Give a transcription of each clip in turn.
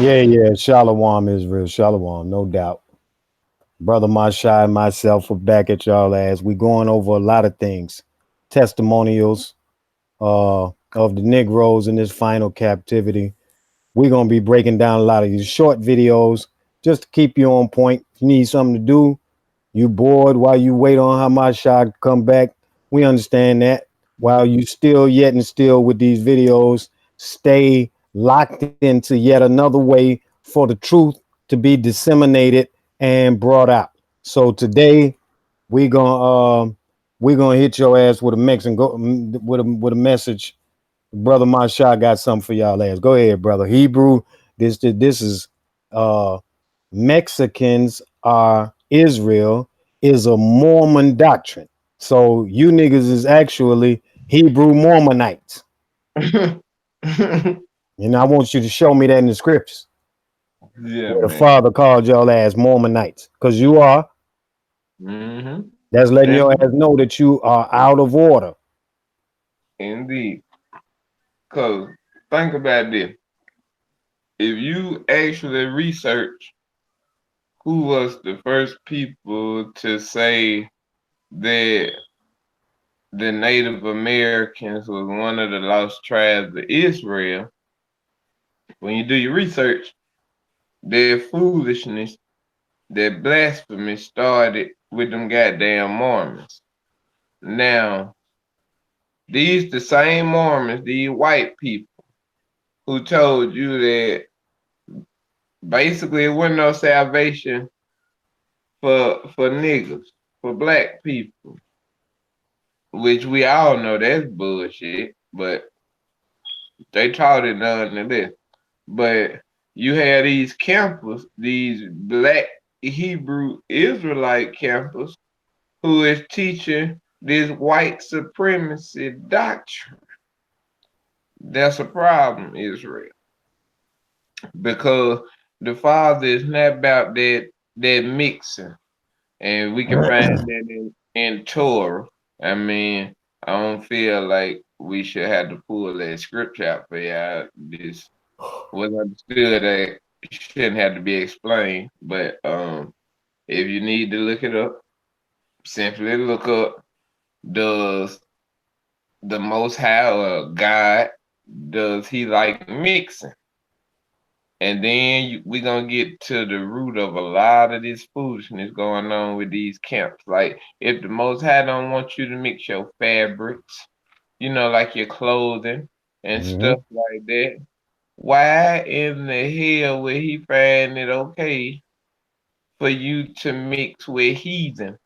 Yeah. Shalom, Israel. Shalom, no doubt. Brother Mashai and myself are back at y'all as we going over a lot of things. Testimonials of the Negroes in this final captivity. We're gonna be breaking down a lot of these short videos just to keep you on point. If you need something to do, you bored while you wait on Hamashai to come back. We understand that. While you still yet and still with these videos, stay locked into yet another way for the truth to be disseminated and brought out. So today we're gonna hit your ass with a mix and go with a message. Brother Masha got something for y'all ass. Go ahead, brother. Hebrew. This is uh Mexicans are Israel is a Mormon doctrine. So you niggas is actually Hebrew-Mormonites. And I want you to show me that in the scriptures. Yeah, Where the man. Father called y'all as Mormonites. Because you are. Mm-hmm. That's letting your ass know that you are out of order. Indeed. Because think about this. If you actually research who was the first people to say that the Native Americans was one of the lost tribes of Israel, when you do your research, their foolishness, their blasphemy started with them goddamn Mormons. Now, these the same Mormons, these white people, who told you that basically it wasn't no salvation for niggas, for black people, which we all know that's bullshit, but they taught it nonetheless. But you had these campers, these black Hebrew Israelite campers, who is teaching this white supremacy doctrine. That's a problem, Israel, because the Father is not about that mixing, and we can find that in Torah. I mean, I don't feel like we should have to pull that scripture out for y'all. This was understood that shouldn't have to be explained, but if you need to look it up, simply look up, does the Most High or God, does he like mixing? And then we're going to get to the root of a lot of this foolishness going on with these camps. Like, if the Most High don't want you to mix your fabrics, like your clothing and Mm-hmm. stuff like that, why in the hell would he find it okay for you to mix with heathen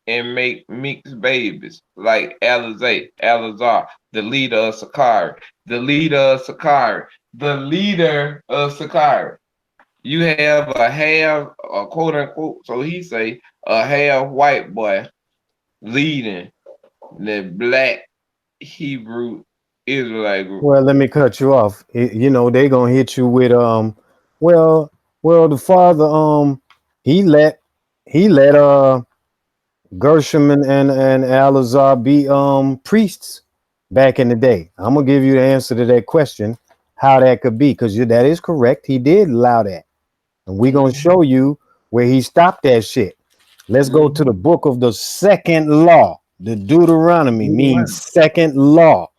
and make mixed babies like Elazar, the leader of Sicarii, the Sicarii. You have a half, a quote unquote, so he say, a half white boy leading the black Hebrew Israelite group. Well, let me cut you off. They gonna hit you with well, the Father he let he let Gershom and Alazar be priests back in the day. I'm gonna give you the answer to that question, how that could be, because that is correct. He did allow that, and we're gonna show you where he stopped that shit. Let's go to the book of the second law. The Deuteronomy means second law.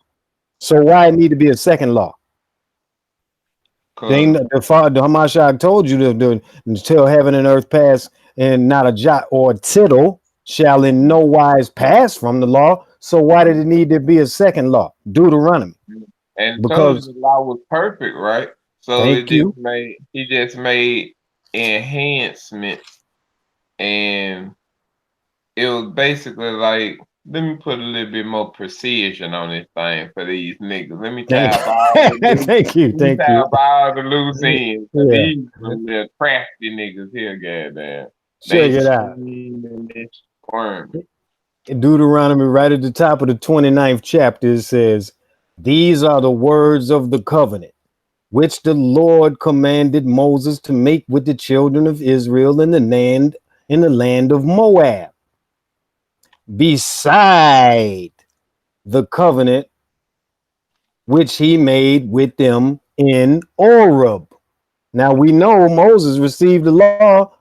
So why it need to be a second law? They, Cause the Father, the Hamashiach told you to until heaven and earth pass, and not a jot or a tittle shall in no wise pass from the law. So why did it need to be a second law? Deuteronomy. and told Because you the law was perfect, right? So thank you. he just made enhancements, and it was basically like, let me put a little bit more precision on this thing for these niggas. Let me Thank tie up all the loose, thank you. let me Thank tie you. up all the loose ends. For Yeah. these little crafty niggas here, goddamn. Check They it out. scheming and squirming. Deuteronomy, right at the top of the 29th chapter, it says, "These are the words of the covenant which the Lord commanded Moses to make with the children of Israel in the land of Moab, beside the covenant which he made with them in Oreb." Now we know Moses received the law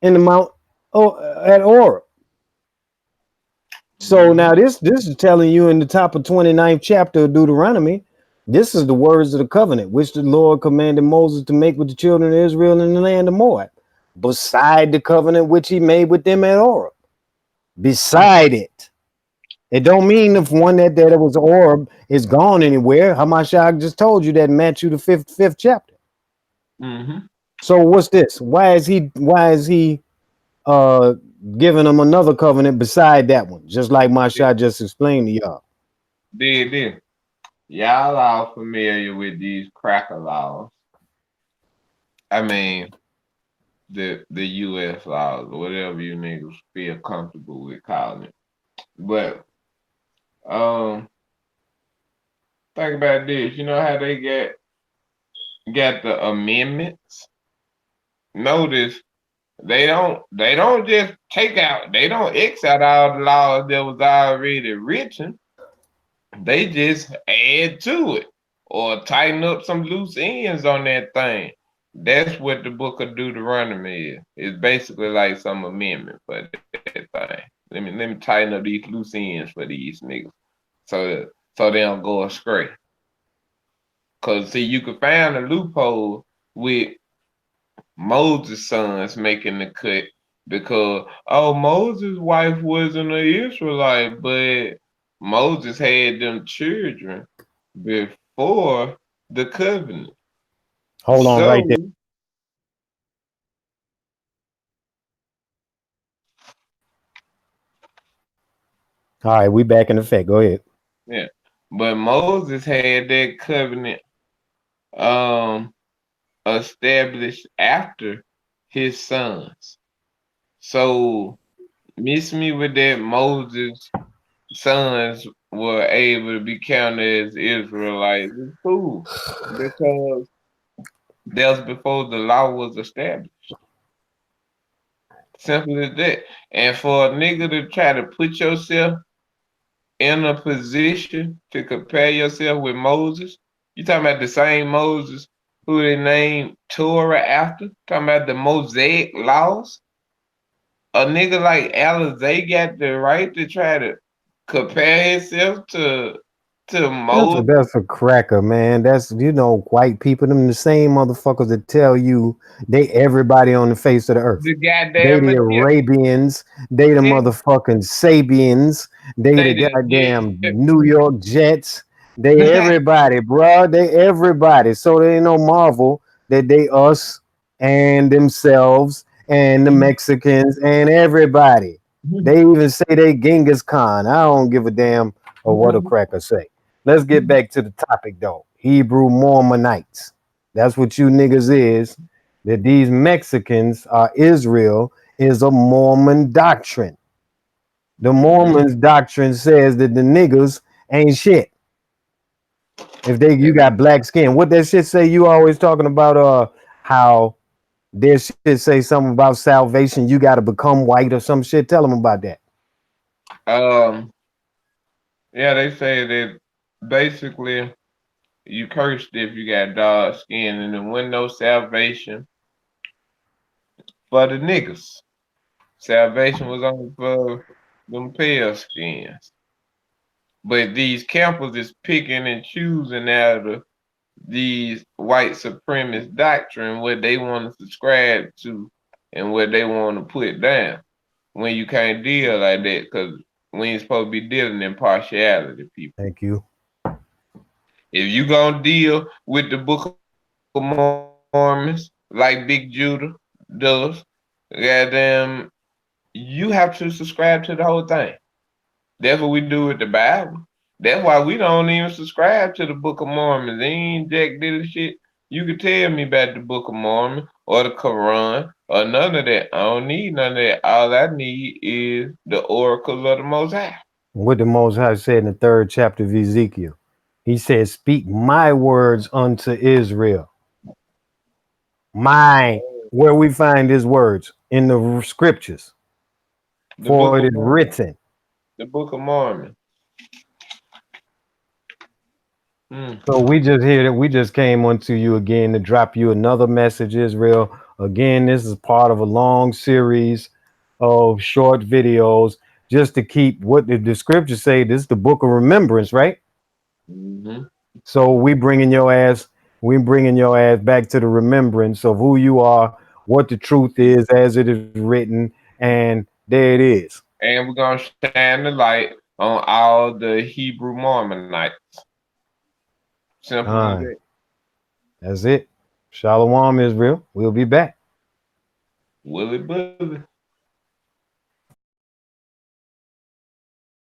in the Mount at Oreb. So now Mm-hmm. this is telling you in the top of 29th chapter of Deuteronomy, this is the words of the covenant which the Lord commanded Moses to make with the children of Israel in the land of Moab, beside the covenant which he made with them at Oreb. Beside it. It don't mean if one that was Oreb is gone anywhere. Hamashiach just told you that in Matthew the fifth chapter. Mm-hmm. So what's this? Why is he uh giving them another covenant beside that one? Just like Masha just explained to y'all. Did. Y'all all familiar with these cracker laws. I mean, the U.S. laws, or whatever you niggas feel comfortable with calling it. But um, think about this. You know how they got the amendments. Notice they don't just take out. They don't X out all the laws that was already written. They just add to it or tighten up some loose ends on that thing. That's what the book of Deuteronomy is. It's basically like some amendment for that thing. Let me tighten up these loose ends for these niggas so they don't go astray. Cause see, you could find a loophole with Moses' sons making the cut because Moses' wife wasn't an Israelite, but Moses had them children before the covenant. Hold on right there. So All right, we back in effect. Go ahead. yeah, but Moses had that covenant um established after his sons. So miss me with that Moses sons were able to be counted as Israelites. It's cool because that was before the law was established. Simple as that. And for a nigga to try to put yourself in a position to compare yourself with Moses, you talking about the same Moses who they named Torah after? Talking about the Mosaic laws? A nigga like Alizé got the right to try to compare himself to Moses. That's a cracker, man. That's white people, them the same motherfuckers that tell you they everybody on the face of the earth. The They goddamn the Egypt. Arabians, they the Yeah, motherfucking Sabians, they they the the goddamn Egypt. New York Jets, they everybody, bro. They everybody. So there ain't no marvel that they us and themselves and the Mexicans and everybody. They even say they Genghis Khan. I don't give a damn or what a cracker say. Let's get back to the topic though. Hebrew-Mormonites. That's what you niggas is. That these Mexicans are Israel is a Mormon doctrine. The Mm-hmm. Mormons doctrine says that the niggas ain't shit. If you got black skin. What that shit say you always talking about how their shit say something about salvation, you gotta become white or some shit. Tell them about that. Um, yeah, they say that basically you cursed if you got dark skin, and there wasn't no salvation for the niggas. Salvation was only for them pale skins. But these campers is picking and choosing out of these white supremacist doctrine what they want to subscribe to and what they want to put down. When you can't deal like that, because we ain't supposed to be dealing in partiality, people. Thank you. If you gonna deal with the Book of Mormons like Big Judah does, goddamn, you have to subscribe to the whole thing. That's what we do with the Bible. That's why we don't even subscribe to the Book of Mormon. They ain't jack did shit. You could tell me about the Book of Mormon or the Quran or none of that. I don't need none of that. All I need is the oracles of the Most High. What the Most High said in the third chapter of Ezekiel. He said, "Speak my words unto Israel." My, where we find his words in the scriptures, The for Book it of is Mormon. written. The Book of Mormon. Mm. So we just hear that we just came onto you again to drop you another message, Israel. Again, this is part of a long series of short videos just to keep what the scriptures say. This is the book of remembrance, right? Hmm. So we bringing your ass back to the remembrance of who you are, what the truth is as it is written, and there it is. And we're gonna shine the light on all the Hebrew Mormonites. Simple All as right, that. that's it. Shalom, Israel. We'll be back. Willie Bully.